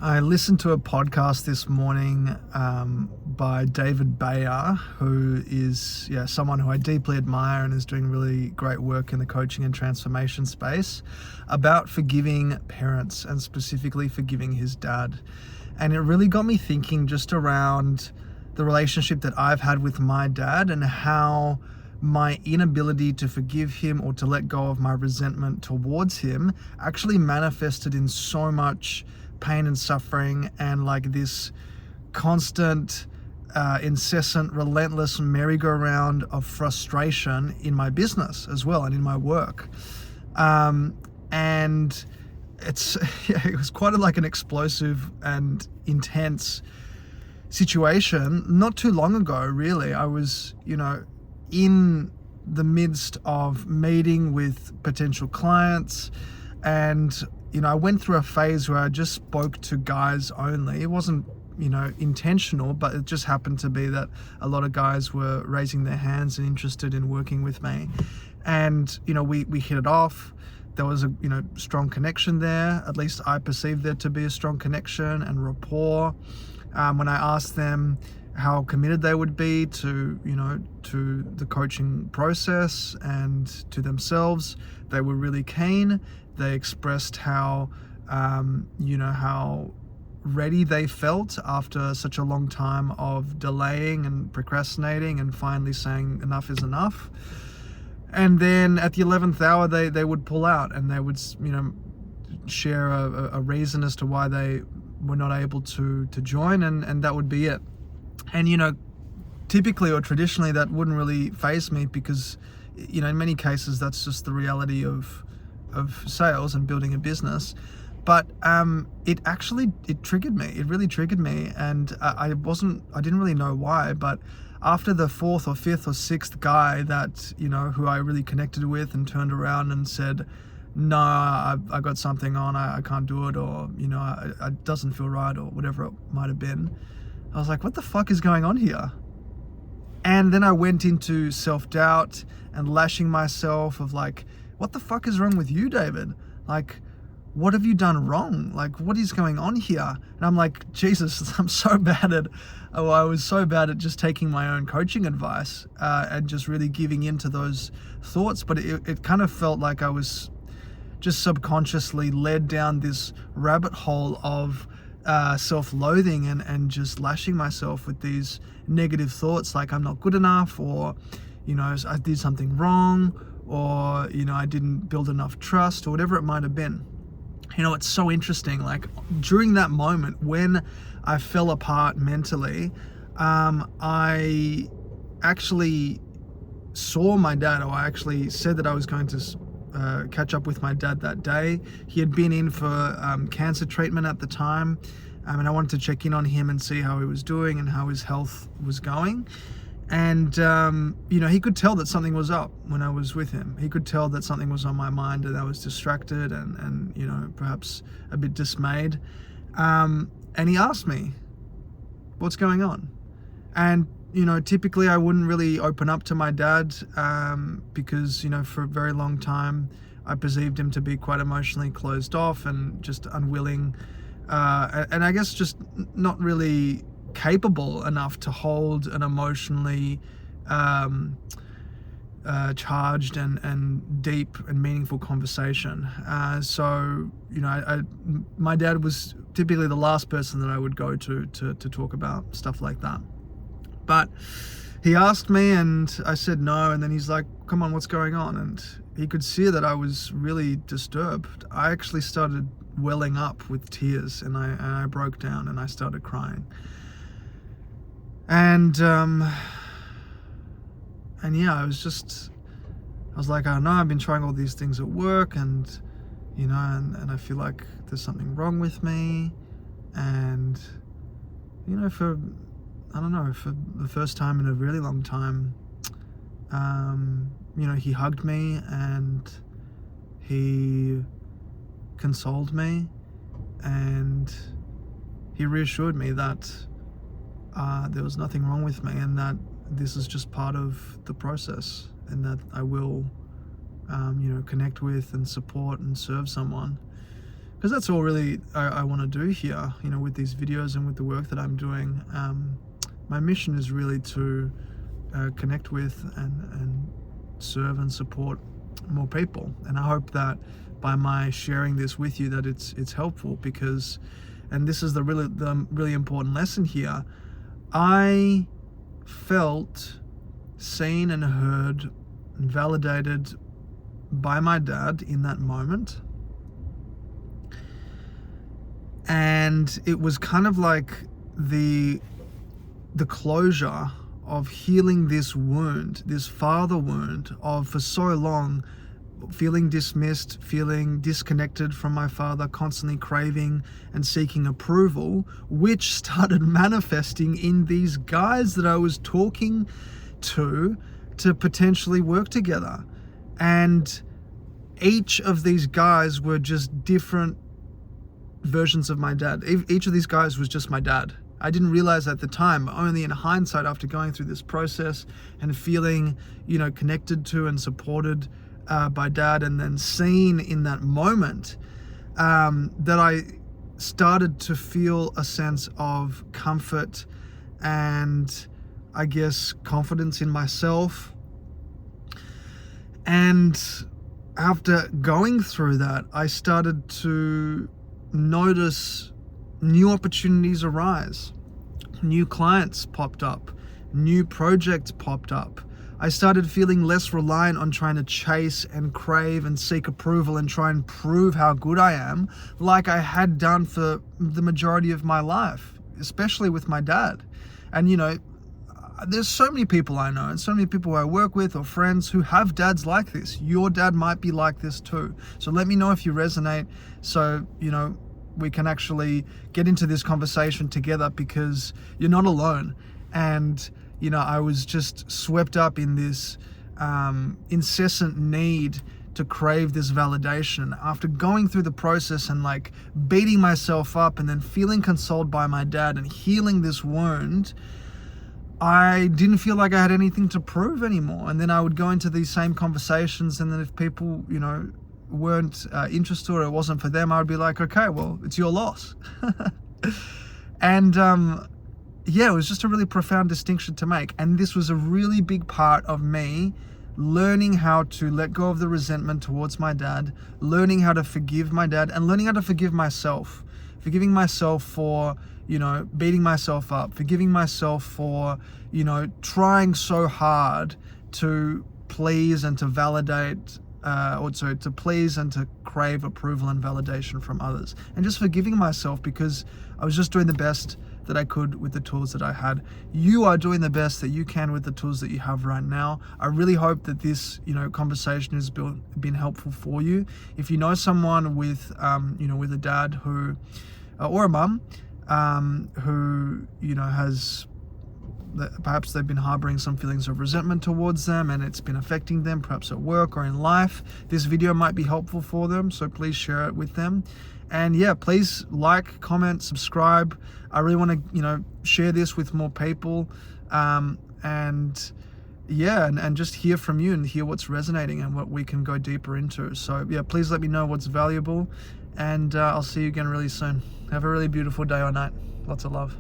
I listened to a podcast this morning by David Bayer, who is someone who I deeply admire and is doing really great work in the coaching and transformation space, about forgiving parents and specifically forgiving his dad. And it really got me thinking just around the relationship that I've had with my dad and how my inability to forgive him or to let go of my resentment towards him actually manifested in so much pain and suffering and like this constant, incessant, relentless merry-go-round of frustration in my business as well and in my work. And it was quite like an explosive and intense situation. Not too long ago, really, I was, in the midst of meeting with potential clients, and I went through a phase where I just spoke to guys only. It wasn't, intentional, but it just happened to be that a lot of guys were raising their hands and interested in working with me. And, we hit it off. There was a, strong connection there. At least I perceived there to be a strong connection and rapport. When I asked them how committed they would be to, to the coaching process and to themselves, they were really keen. They expressed how, how ready they felt after such a long time of delaying and procrastinating and finally saying enough is enough. And then at the 11th hour, they would pull out and they would, share a reason as to why they were not able to join, and that would be it. And, typically or traditionally that wouldn't really faze me because, in many cases that's just the reality of sales and building a business. But it triggered me. It really triggered me, and I didn't really know why. But after the fourth or fifth or sixth guy that, who I really connected with and turned around and said, no, I got something on, I can't do it, or, it doesn't feel right, or whatever it might have been, I was like, what the fuck is going on here? And then I went into self-doubt and lashing myself of like, what the fuck is wrong with you, David? Like, what have you done wrong? Like, what is going on here? And I'm like, Jesus, I was so bad at just taking my own coaching advice and just really giving into those thoughts. But it kind of felt like I was just subconsciously led down this rabbit hole of self-loathing and just lashing myself with these negative thoughts like I'm not good enough, or, I did something wrong, or, I didn't build enough trust, or whatever it might have been. It's so interesting. Like during that moment when I fell apart mentally, I actually saw my dad, or I actually said that I was going to catch up with my dad that day. He had been in for cancer treatment at the time, and I wanted to check in on him and see how he was doing and how his health was going. And he could tell that something was up when I was with him. He could tell that something was on my mind and I was distracted and perhaps a bit dismayed. And he asked me, what's going on? And typically I wouldn't really open up to my dad because, for a very long time, I perceived him to be quite emotionally closed off and just unwilling, and I guess just not really capable enough to hold an emotionally charged and deep and meaningful conversation. So, my dad was typically the last person that I would go to talk about stuff like that. But he asked me and I said no, and then he's like, come on, what's going on? And he could see that I was really disturbed. I actually started welling up with tears, and I broke down and I started crying. And I was like, I know I've been trying all these things at work, and and I feel like there's something wrong with me. And for the first time in a really long time, he hugged me and he consoled me, and he reassured me that there was nothing wrong with me, and that this is just part of the process, and that I will, connect with and support and serve someone because that's all really I want to do here, you know, with these videos and with the work that I'm doing. My mission is really to connect with and serve and support more people, and I hope that by my sharing this with you that it's helpful, because, and this is the really important lesson here, I felt seen and heard and validated by my dad in that moment, and it was kind of like the closure of healing this wound, this father wound of, for so long, feeling dismissed, feeling disconnected from my father, constantly craving and seeking approval, which started manifesting in these guys that I was talking to potentially work together. And each of these guys were just different versions of my dad. Each of these guys was just my dad. I didn't realize at the time, only in hindsight, after going through this process and feeling, you know, connected to and supported by dad, and then seen in that moment, that I started to feel a sense of comfort and, I guess, confidence in myself. And after going through that, I started to notice new opportunities arise. New clients popped up. New projects popped up. I started feeling less reliant on trying to chase and crave and seek approval and try and prove how good I am, like I had done for the majority of my life, especially with my dad. And, you know, there's so many people I know and so many people who I work with or friends who have dads like this. Your dad might be like this too. So let me know if you resonate, so, you know, we can actually get into this conversation together, because you're not alone. And, you know, I was just swept up in this incessant need to crave this validation. After going through the process and like beating myself up and then feeling consoled by my dad and healing this wound, I didn't feel like I had anything to prove anymore. And then I would go into these same conversations, and then if people, you know, weren't interested or it wasn't for them, I would be like, okay, well, it's your loss. And yeah, it was just a really profound distinction to make. And this was a really big part of me learning how to let go of the resentment towards my dad, learning how to forgive my dad, and learning how to forgive myself. Forgiving myself for, you know, beating myself up, forgiving myself for, you know, trying so hard to please and to validate, to please and to crave approval and validation from others. And just forgiving myself because I was just doing the best that I could with the tools that I had. You are doing the best that you can with the tools that you have right now. I really hope that this, you know, conversation has been helpful for you. If you know someone with, you know, with a dad who, or a mum, who, you know, has, perhaps they've been harboring some feelings of resentment towards them and it's been affecting them, perhaps at work or in life, this video might be helpful for them, so please share it with them. And yeah, please like, comment, subscribe. I really want to, you know, share this with more people, and yeah, and just hear from you and hear what's resonating and what we can go deeper into. So yeah, please let me know what's valuable, and I'll see you again really soon. Have a really beautiful day or night. Lots of love.